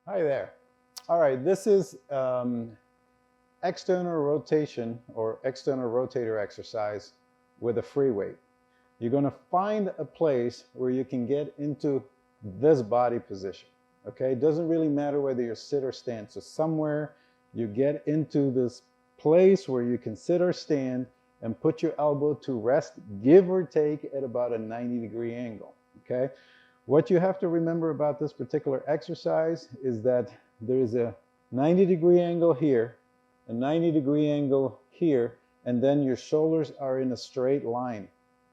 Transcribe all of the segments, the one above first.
Hi there. All right, this is external rotation or external rotator exercise with a free weight. You're going to find a place where you can get into this body position. Okay, it doesn't really matter whether you sit or stand. So somewhere you get into this place where you can sit or stand and put your elbow to rest, give or take, at about a 90-degree angle. Okay. What you have to remember about this particular exercise is that there is a 90-degree angle here, a 90-degree angle here, and then your shoulders are in a straight line.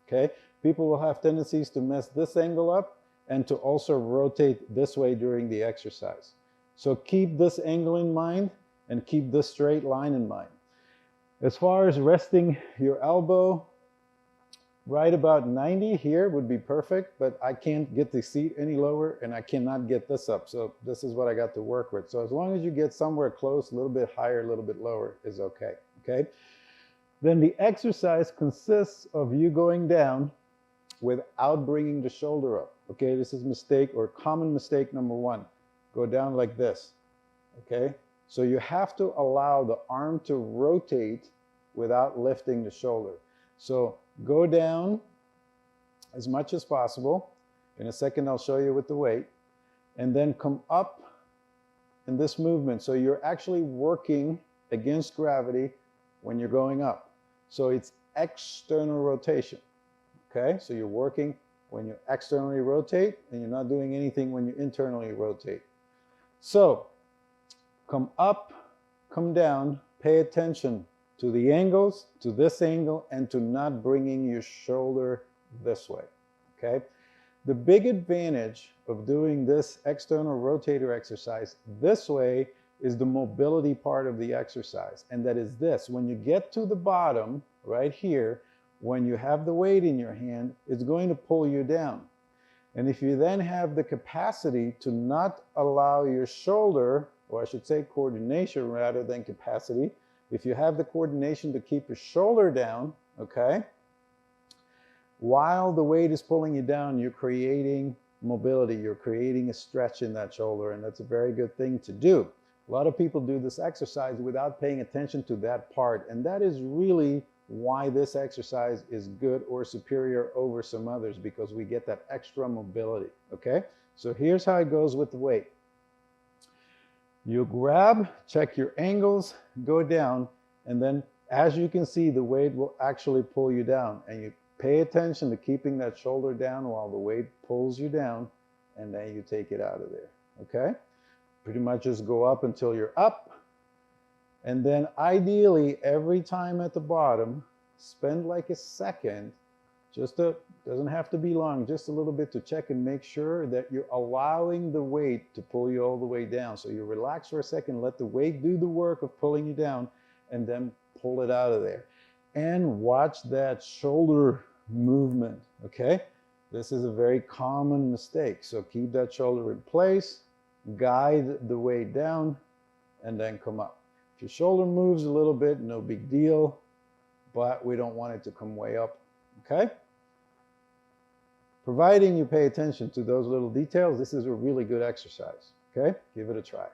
Okay? People will have tendencies to mess this angle up and to also rotate this way during the exercise. So keep this angle in mind and keep this straight line in mind. As far as resting your elbow, right about 90 here would be perfect, but I can't get the seat any lower and I cannot get this up. So this is what I got to work with. So as long as you get somewhere close, a little bit higher, a little bit lower is okay. Okay. Then the exercise consists of you going down without bringing the shoulder up. Okay. This is mistake or common mistake number one. Go down like this. Okay. So you have to allow the arm to rotate without lifting the shoulder. So go down as much as possible. In a second, I'll show you with the weight. And then come up in this movement. So you're actually working against gravity when you're going up. So it's external rotation. Okay? So you're working when you externally rotate, and you're not doing anything when you internally rotate. So come up, come down, pay attention to the angles, to this angle, and to not bringing your shoulder this way, okay? The big advantage of doing this external rotator exercise this way is the mobility part of the exercise, and that is this. When you get to the bottom, right here, when you have the weight in your hand, it's going to pull you down. And if you then have the capacity to not allow your shoulder, or I should say coordination rather than capacity, if you have the coordination to keep your shoulder down, okay, while the weight is pulling you down, you're creating mobility, you're creating a stretch in that shoulder, and that's a very good thing to do. A lot of people do this exercise without paying attention to that part, and that is really why this exercise is good or superior over some others, because we get that extra mobility, okay? So here's how it goes with the weight. You grab, check your angles, go down, and then as you can see, the weight will actually pull you down, and you pay attention to keeping that shoulder down while the weight pulls you down, and then you take it out of there, okay? Pretty much just go up until you're up, and then ideally every time at the bottom, spend like a second, doesn't have to be long, just a little bit to check and make sure that you're allowing the weight to pull you all the way down. So you relax for a second, let the weight do the work of pulling you down, and then pull it out of there. And watch that shoulder movement, okay? This is a very common mistake. So keep that shoulder in place, guide the weight down, and then come up. If your shoulder moves a little bit, no big deal, but we don't want it to come way up, okay? Providing you pay attention to those little details, this is a really good exercise, okay? Give it a try.